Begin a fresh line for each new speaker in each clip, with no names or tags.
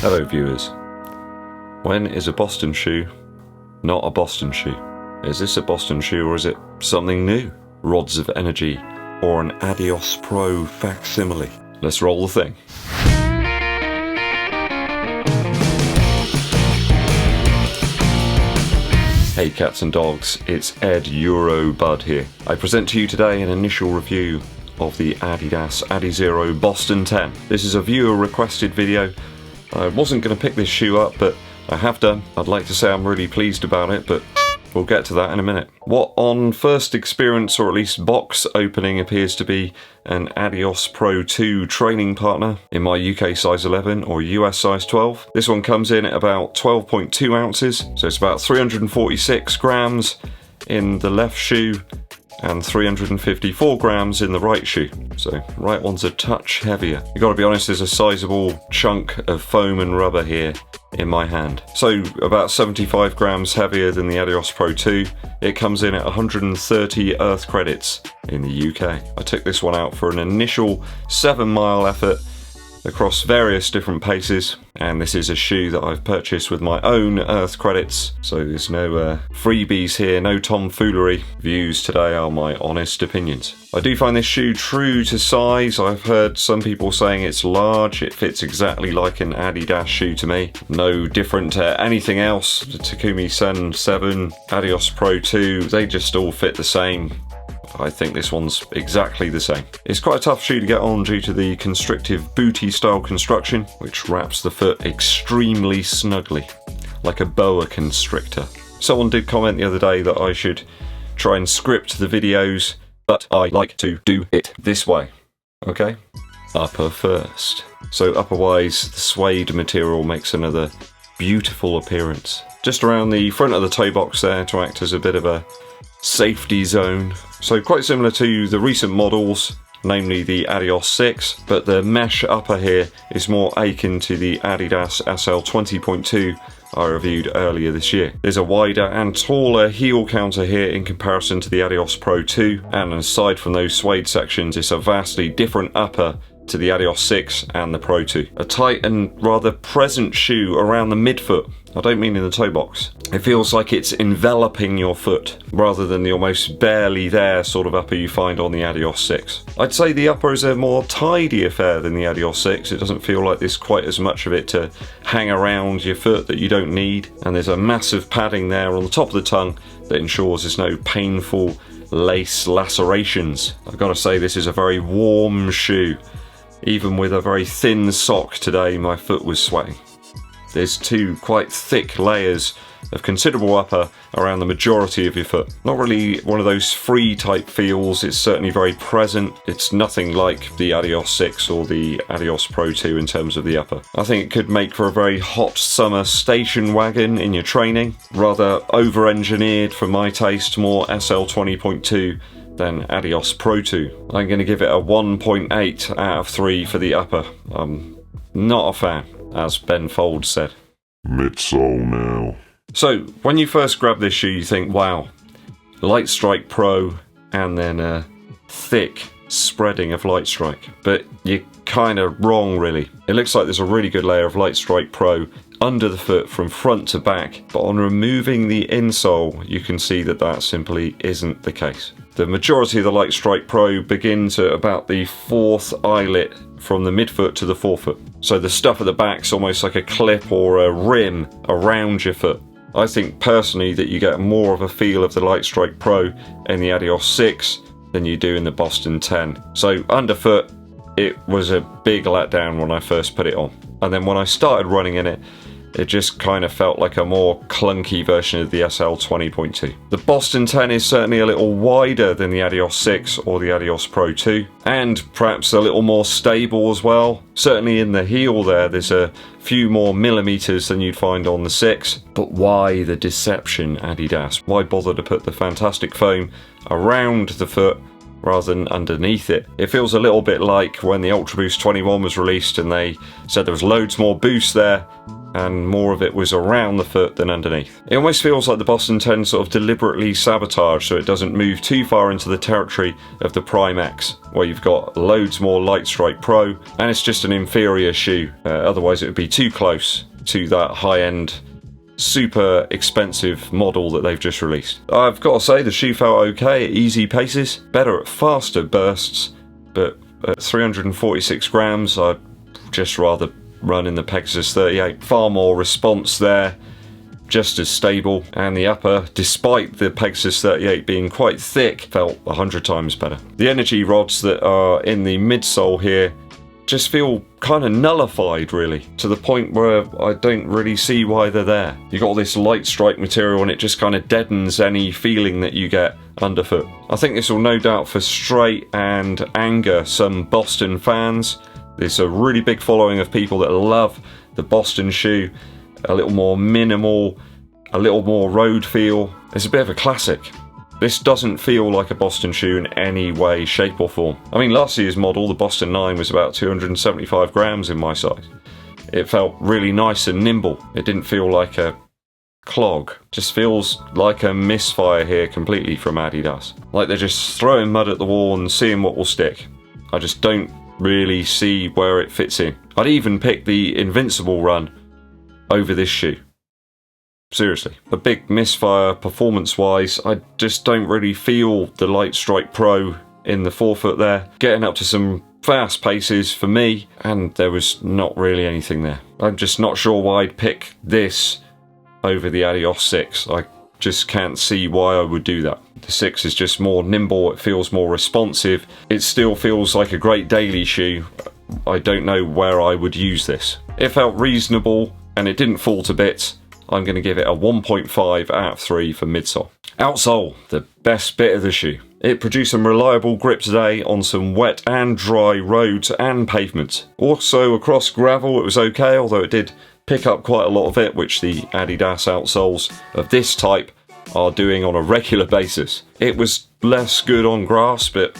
Hello viewers. When is a Boston shoe not a Boston shoe? Is this a Boston shoe or is it something new? Rods of Energy or an Adidas Pro facsimile? Let's roll the thing. Hey cats and dogs, it's EDDBUD here. I present to you today an initial review of the ADIDAS ADIZERO Boston 10. This is a viewer requested video. I wasn't going to pick this shoe up, but I have done. I'd like to say I'm really pleased about it, but we'll get to that in a minute. What on first experience, or at least box opening, appears to be an Adidas Pro 2 training partner in my UK size 11 or US size 12. This one comes in at about 12.2 ounces, so it's about 346 grams in the left shoe and 354 grams in the right shoe. So right one's a touch heavier. You gotta be honest, there's a sizable chunk of foam and rubber here in my hand. So about 75 grams heavier than the Adidas Pro 2. It comes in at 130 Earth credits in the UK. I took this one out for an initial 7-mile effort across various different paces, and this is a shoe that I've purchased with my own Earth credits, so there's no freebies here, no tomfoolery. Views today are my honest opinions. I do find this shoe true to size. I've heard some people saying it's large. It fits exactly like an Adidas shoe to me. No different to anything else. The Takumi Sen 7, Adidas Pro 2, they just all fit the same. I think this one's exactly the same. It's quite a tough shoe to get on due to the constrictive booty style construction, which wraps the foot extremely snugly, like a boa constrictor. Someone did comment the other day that I should try and script the videos, but I like to do it this way. Okay? Upper first. So upper-wise, the suede material makes another beautiful appearance. Just around the front of the toe box there to act as a bit of a safety zone. So quite similar to the recent models, namely the Adidas 6, but the mesh upper here is more akin to the Adidas SL 20.2 I reviewed earlier this year. There's a wider and taller heel counter here in comparison to the Adidas Pro 2, and aside from those suede sections, it's a vastly different upper to the Adidas 6 and the Pro 2. A tight and rather present shoe around the midfoot. I don't mean in the toe box. It feels like it's enveloping your foot rather than the almost barely there sort of upper you find on the Adidas 6. I'd say the upper is a more tidy affair than the Adidas 6. It doesn't feel like there's quite as much of it to hang around your foot that you don't need. And there's a massive padding there on the top of the tongue that ensures there's no painful lace lacerations. I've got to say this is a very warm shoe. Even with a very thin sock today, my foot was sweating. There's two quite thick layers of considerable upper around the majority of your foot. Not really one of those free type feels, it's certainly very present. It's nothing like the Adidas 6 or the Adidas Pro 2 in terms of the upper. I think it could make for a very hot summer station wagon in your training. Rather over-engineered for my taste, more SL 20.2 than Adidas Pro 2. I'm going to give it a 1.8 out of 3 for the upper. I'm not a fan, as Ben Folds said.
Midsole now.
So, when you first grab this shoe, you think, wow, Light Strike Pro, and then a thick spreading of Light Strike. But you're kind of wrong, really. It looks like there's a really good layer of Light Strike Pro under the foot from front to back, but on removing the insole, you can see that that simply isn't the case. The majority of the Light Strike Pro begins at about the 4th eyelet from the midfoot to the forefoot. So the stuff at the back's almost like a clip or a rim around your foot. I think personally that you get more of a feel of the Light Strike Pro in the Adidas 6 than you do in the Boston 10. So underfoot, it was a big letdown when I first put it on. And then when I started running in it, it just kind of felt like a more clunky version of the SL 20.2. The Boston 10 is certainly a little wider than the Adidas 6 or the Adidas Pro 2, and perhaps a little more stable as well. Certainly in the heel there's a few more millimeters than you'd find on the 6. But why the deception, Adidas? Why bother to put the fantastic foam around the foot rather than underneath it? It feels a little bit like when the Ultra Boost 21 was released and they said there was loads more boost there, and more of it was around the foot than underneath. It almost feels like the Boston 10 sort of deliberately sabotaged so it doesn't move too far into the territory of the Prime X, where you've got loads more Light Strike Pro, and it's just an inferior shoe. Otherwise it would be too close to that high-end, super expensive model that they've just released. I've got to say the shoe felt okay at easy paces, better at faster bursts, but at 346 grams I'd just rather run in the Pegasus 38. Far more response there, just as stable, and the upper, despite the Pegasus 38 being quite thick, felt 100 times better. The energy rods that are in the midsole here just feel kind of nullified, really, to the point where I don't really see why they're there. You've got all this light strike material and it just kind of deadens any feeling that you get underfoot. I think this will no doubt frustrate and anger some Boston fans. There's a really big following of people that love the Boston shoe, a little more minimal, a little more road feel. It's a bit of a classic. This doesn't feel like a Boston shoe in any way, shape or form. I mean, last year's model, the Boston 9, was about 275 grams in my size. It felt really nice and nimble. It didn't feel like a clog. Just feels like a misfire here completely from Adidas. Like they're just throwing mud at the wall and seeing what will stick. I just don't really see where it fits in. I'd even pick the Invincible run over this shoe. Seriously. A big misfire performance-wise. I just don't really feel the Light Strike Pro in the forefoot there. Getting up to some fast paces for me, and there was not really anything there. I'm just not sure why I'd pick this over the Adios 6. I just can't see why I would do that. The 6 is just more nimble, it feels more responsive. It still feels like a great daily shoe. I don't know where I would use this. It felt reasonable and it didn't fall to bits. I'm going to give it a 1.5 out of 3 for midsole. Outsole, the best bit of the shoe. It produced some reliable grip today on some wet and dry roads and pavements. Also across gravel it was okay, although it did pick up quite a lot of it, which the Adidas outsoles of this type are doing on a regular basis. It was less good on grass, but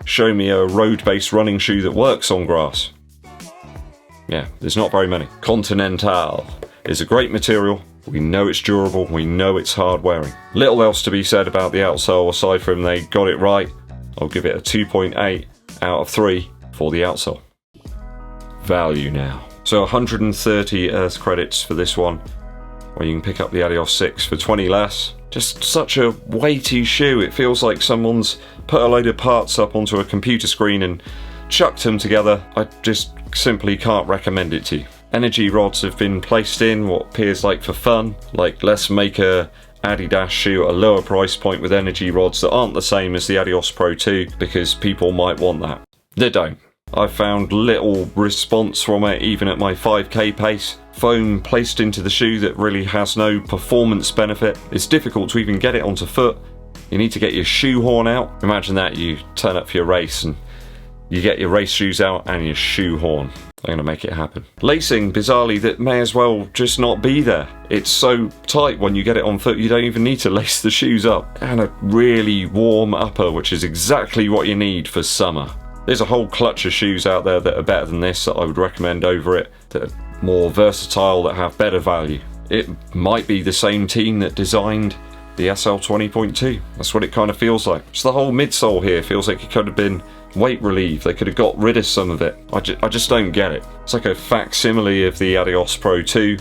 show me a road-based running shoe that works on grass. Yeah, there's not very many. Continental is a great material. We know it's durable, we know it's hard wearing. Little else to be said about the outsole aside from they got it right. I'll give it a 2.8 out of 3 for the outsole. Value now. So 130 Earth credits for this one, where you can pick up the Adios 6 for 20 less. Just such a weighty shoe. It feels like someone's put a load of parts up onto a computer screen and chucked them together. I just simply can't recommend it to you. Energy rods have been placed in what appears like for fun, like let's make a Adidas shoe at a lower price point with energy rods that aren't the same as the Adios Pro 2 because people might want that. They don't. I've found little response from it even at my 5k pace. Foam placed into the shoe that really has no performance benefit. It's difficult to even get it onto foot. You need to get your shoehorn out. Imagine that, you turn up for your race and you get your race shoes out and your shoehorn. I'm going to make it happen. Lacing, bizarrely, that may as well just not be there. It's so tight when you get it on foot you don't even need to lace the shoes up. And a really warm upper, which is exactly what you need for summer. There's a whole clutch of shoes out there that are better than this that I would recommend over it, that are more versatile, that have better value. It might be the same team that designed the SL 20.2. That's what it kind of feels like. Just the whole midsole here feels like it could have been weight relief. They could have got rid of some of it. I just don't get it. It's like a facsimile of the Adios Pro 2,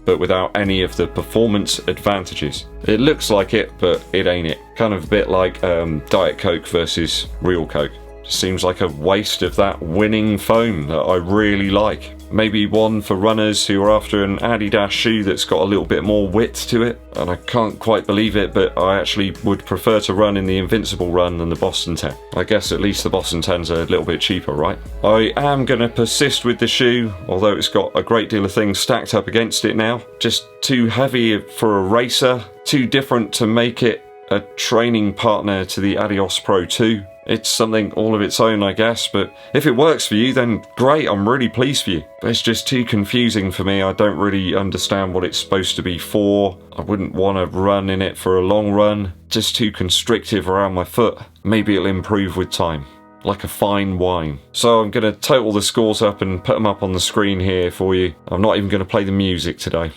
but without any of the performance advantages. It looks like it, but it ain't it. Kind of a bit like Diet Coke versus real Coke. Seems like a waste of that winning foam that I really like. Maybe one for runners who are after an Adidas shoe that's got a little bit more width to it. And I can't quite believe it, but I actually would prefer to run in the Invincible run than the Boston 10. I guess at least the Boston 10's a little bit cheaper, right? I am going to persist with the shoe, although it's got a great deal of things stacked up against it now. Just too heavy for a racer, too different to make it a training partner to the Adios Pro 2. It's something all of its own, I guess, but if it works for you, then great, I'm really pleased for you. But it's just too confusing for me. I don't really understand what it's supposed to be for. I wouldn't want to run in it for a long run. Just too constrictive around my foot. Maybe it'll improve with time. like a fine wine. So I'm going to total the scores up and put them up on the screen here for you. I'm not even going to play the music today.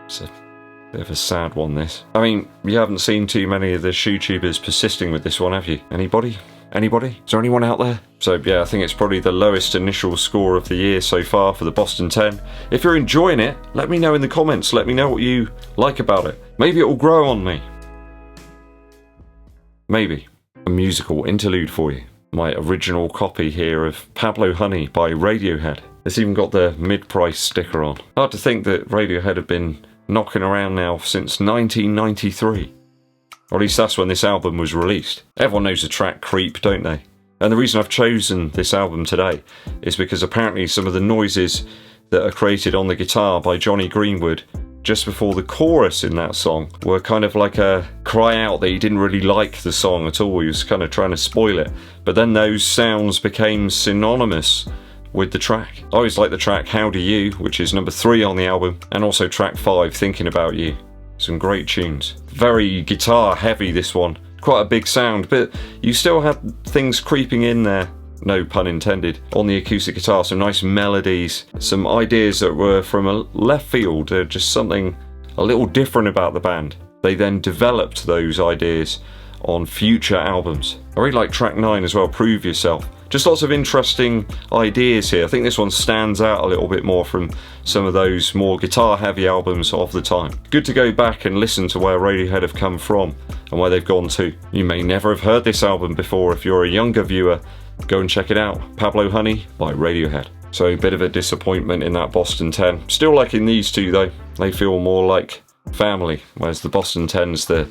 It's a bit of a sad one, this. I mean, you haven't seen too many of the shootubers persisting with this one, have you? Anybody? Anybody? Is there anyone out there? So yeah, I think it's probably the lowest initial score of the year so far for the Boston 10. If you're enjoying it, let me know in the comments. Let me know what you like about it. Maybe it will grow on me. Maybe. A musical interlude for you. My original copy here of Pablo Honey by Radiohead. It's even got the mid-price sticker on. Hard to think that Radiohead have been knocking around now since 1993. Or at least that's when this album was released. Everyone knows the track Creep, don't they? And the reason I've chosen this album today is because apparently some of the noises that are created on the guitar by Johnny Greenwood just before the chorus in that song were kind of like a cry out that he didn't really like the song at all. He was kind of trying to spoil it. But then those sounds became synonymous with the track. I always like the track How Do You, which is number 3 on the album, and also track 5, Thinking About You. Some great tunes. Very guitar heavy, this one. Quite a big sound, but you still had things creeping in there, no pun intended, on the acoustic guitar. Some nice melodies, some ideas that were from a left field, just something a little different about the band. They then developed those ideas on future albums. I really like track 9 as well, Prove Yourself. Just lots of interesting ideas here. I think this one stands out a little bit more from some of those more guitar heavy albums of the time. Good to go back and listen to where Radiohead have come from and where they've gone to. You may never have heard this album before. If you're a younger viewer, go and check it out. Pablo Honey by Radiohead. So a bit of a disappointment in that Boston 10. Still liking these two though. They feel more like family, whereas the Boston 10's the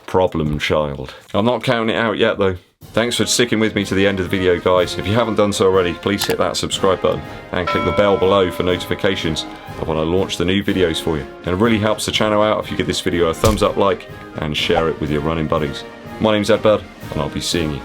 problem child. I'm not counting it out yet though. Thanks for sticking with me to the end of the video, guys. If you haven't done so already, please hit that subscribe button and click the bell below for notifications of when I launch the new videos for you. And it really helps the channel out if you give this video a thumbs up, like, and share it with your running buddies. My name's EDDBUD, and I'll be seeing you